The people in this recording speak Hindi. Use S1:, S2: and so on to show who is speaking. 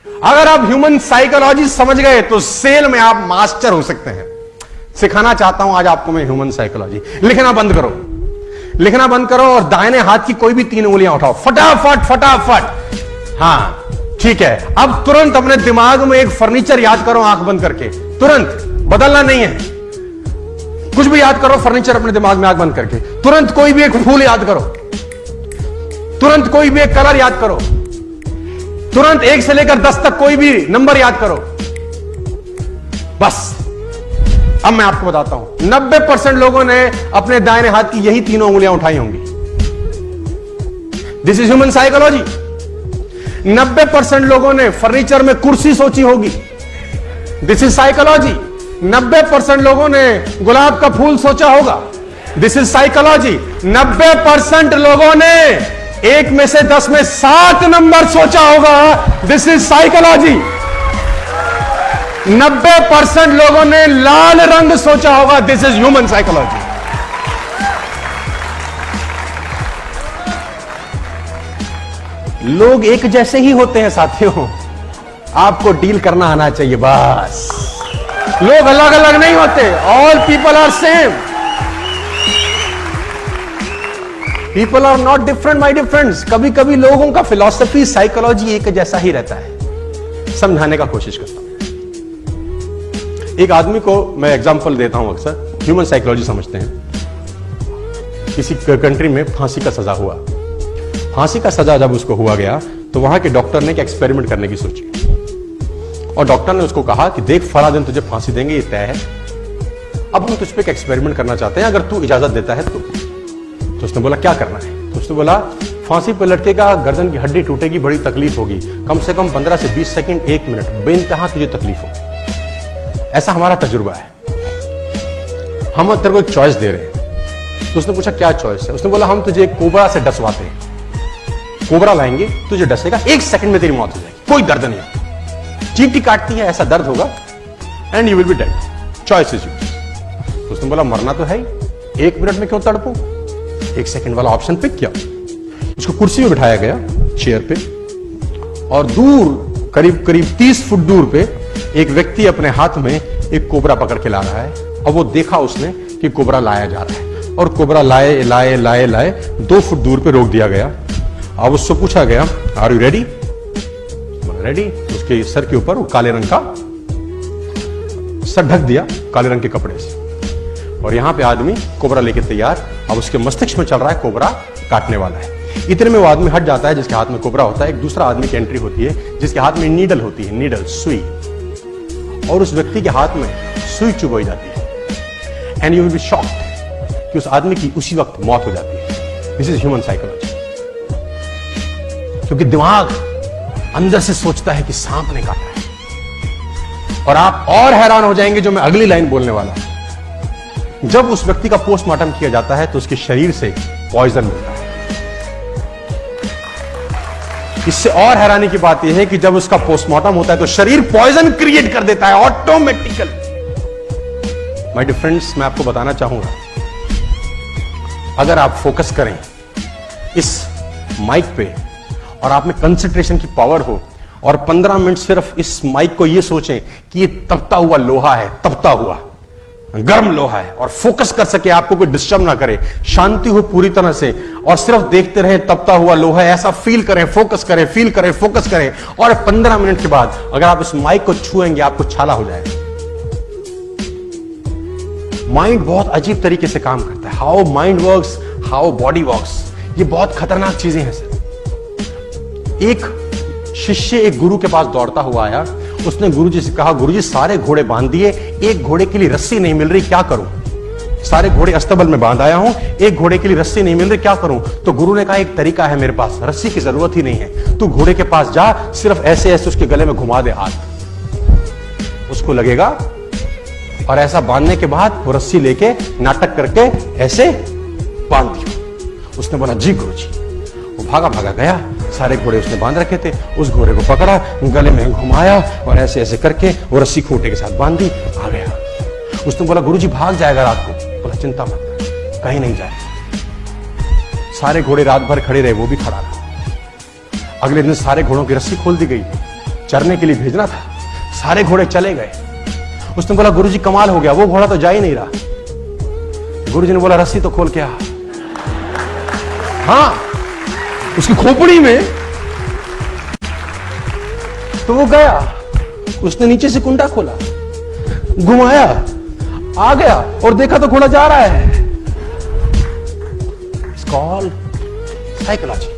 S1: अगर आप ह्यूमन साइकोलॉजी समझ गए तो सेल में आप मास्टर हो सकते हैं। सिखाना चाहता हूं आज आपको मैं ह्यूमन साइकोलॉजी। लिखना बंद करो, लिखना बंद करो और दाहिने हाथ की कोई भी 3 उंगलियां उठाओ, फटाफट फटाफट। हां ठीक है, अब तुरंत अपने दिमाग में एक फर्नीचर याद करो, आंख बंद करके। तुरंत, बदलना नहीं है, कुछ भी याद करो, फर्नीचर अपने दिमाग में आंख बंद करके। तुरंत कोई भी एक फूल याद करो, तुरंत कोई भी एक कलर याद करो, तुरंत 1 से लेकर 10 तक कोई भी नंबर याद करो। बस अब मैं आपको बताता हूं, 90% लोगों ने अपने दाहिने हाथ की यही 3 उंगलियां उठाई होंगी। This is human psychology. 90% लोगों ने फर्नीचर में कुर्सी सोची होगी। This is psychology. 90% लोगों ने गुलाब का फूल सोचा होगा। This is psychology. 90% लोगों ने 1 में से 10 में 7 नंबर सोचा होगा। This is psychology. 90% लोगों ने लाल रंग सोचा होगा। This is human psychology. लोग एक जैसे ही होते हैं साथियों, आपको डील करना आना चाहिए बस। लोग अलग अलग नहीं होते। All people are same. People are not different my dear friends. कभी कभी लोगों का फिलॉसफी, साइकोलॉजी एक जैसा ही रहता है। समझाने का कोशिश करता हूं। एक आदमी को मैं एग्जांपल देता हूं, अक्सर ह्यूमन साइकोलॉजी समझते हैं। किसी कंट्री में फांसी का सजा हुआ। फांसी का सजा जब उसको हुआ गया तो वहां के डॉक्टर ने एक एक्सपेरिमेंट करने की सोची और डॉक्टर ने उसको कहा कि देख, फला दिन तुझे फांसी देंगे, ये तय है। अब हम तुझ पे एक एक्सपेरिमेंट करना चाहते हैं, अगर तू इजाजत देता है तो उसने बोला क्या करना है? तो उसने बोला फांसी पर लटकेगा, गर्दन की हड्डी टूटेगी, बड़ी तकलीफ होगी, कम से कम 15 से 20 सेकंड, 1 मिनट, बेइंतहा तुझे तकलीफ होगी। ऐसा हमारा तजुर्बा है। हम तेरे को एक चॉइस दे रहे हैं। तो उसने पूछा क्या चॉइस है? उसने बोला हम तुझे कोबरा से डसवाते हैं। कोबरा लाएंगे, तुझे डसेगा, 1 सेकंड में तेरी मौत हो जाएगी, कोई दर्द नहीं, चींटी काटती है ऐसा दर्द होगा, and you will be dead. Choice is yours. तो उसने बोला मरना तो है ही, 1 मिनट में क्यों तड़पूं? 1 सेकंड वाला ऑप्शन पिक किया। उसको कुर्सी में बिठाया गया, चेयर पे, और दूर करीब करीब 30 फुट दूर पे एक व्यक्ति अपने हाथ में एक कोबरा पकड़ के ला रहा है। और वो देखा उसने कि कोबरा लाया जा रहा है और कोबरा लाए लाए लाए लाए 2 फुट दूर पे रोक दिया गया। अब उससे पूछा गया आर यू रेडी? रेडी। उसके सर के ऊपर वो काले रंग का सर ढक दिया काले रंग के कपड़े से, और यहां पे आदमी कोबरा लेके तैयार। अब उसके मस्तिष्क में चल रहा है कोबरा काटने वाला है। इतने में वो आदमी हट जाता है जिसके हाथ में कोबरा होता है। एक दूसरा आदमी की एंट्री होती है जिसके हाथ में नीडल होती है, नीडल, सुई, और उस व्यक्ति के हाथ में सुई चुभोई जाती है। And you will be shocked कि उस आदमी की उसी वक्त मौत हो जाती है। This is human psychology. क्योंकि दिमाग अंदर से सोचता है कि सांप ने काटा है। और आप और हैरान हो जाएंगे जो मैं अगली लाइन बोलने वाला हूं। जब उस व्यक्ति का पोस्टमार्टम किया जाता है तो उसके शरीर से पॉइजन मिलता है। इससे और हैरानी की बात यह है कि जब उसका पोस्टमार्टम होता है तो शरीर पॉइजन क्रिएट कर देता है ऑटोमेटिकली। माय डियर फ्रेंड्स, मैं आपको बताना चाहूंगा, अगर आप फोकस करें इस माइक पे और आप में कंसंट्रेशन की पावर हो और 15 मिनट सिर्फ इस माइक को यह सोचें कि ये तपता हुआ लोहा है, तपता हुआ गर्म लोहा है, और फोकस कर सके, आपको कोई डिस्टर्ब ना करे, शांति हो पूरी तरह से, और सिर्फ देखते रहे तपता हुआ लोहा है, ऐसा फील करें, फोकस करें, फील करें, फोकस करें, और 15 मिनट के बाद अगर आप इस माइक को छुएंगे आपको छाला हो जाएगा। माइंड बहुत अजीब तरीके से काम करता है। How mind works, how body works, ये बहुत खतरनाक चीजें हैं सर। एक शिष्य एक गुरु के पास दौड़ता हुआ आया। उसने गुरुजी से कहा, गुरुजी सारे घोड़े बांध दिए, एक घोड़े के लिए रस्सी नहीं मिल रही, क्या करूं? सारे घोड़े अस्तबल में बांध आया हूं, एक घोड़े के लिए रस्सी नहीं मिल रही, क्या करूं? तो गुरु ने कहा एक तरीका है मेरे पास, रस्सी की जरूरत ही नहीं है, तू घोड़े के पास जा, सिर्फ ऐसे ऐसे उसके गले में घुमा दे हाथ, उसको लगेगा, और ऐसा बांधने के बाद वो रस्सी लेके नाटक करके ऐसे बांध दिया। उसने बोला जी गुरुजी। वो भागा भागा गया, सारे घोड़े उसने बांध रखे थे, उस घोड़े को पकड़ा, गले में घुमाया और ऐसे ऐसे करके वो रस्सी खूंटे के साथ बांध दी, आ गया। उसने बोला गुरुजी भाग जाएगा रात को। बोला चिंता मत कर, कहीं नहीं जाएगा। सारे घोड़े रात भर खड़े रहे, वो भी खड़ा रहा। अगले दिन सारे घोड़ों की रस्सी खोल दी गई, चरने के लिए भेजना था। सारे घोड़े चले गए। उसने बोला गुरुजी कमाल हो गया, वो घोड़ा तो जा ही नहीं रहा। गुरुजी ने बोला रस्सी तो खोल के आ। हाँ, उसकी खोपड़ी में। तो वो गया, उसने नीचे से कुंडा खोला, घुमाया, आ गया और देखा तो घोड़ा जा रहा है। It's called psychology.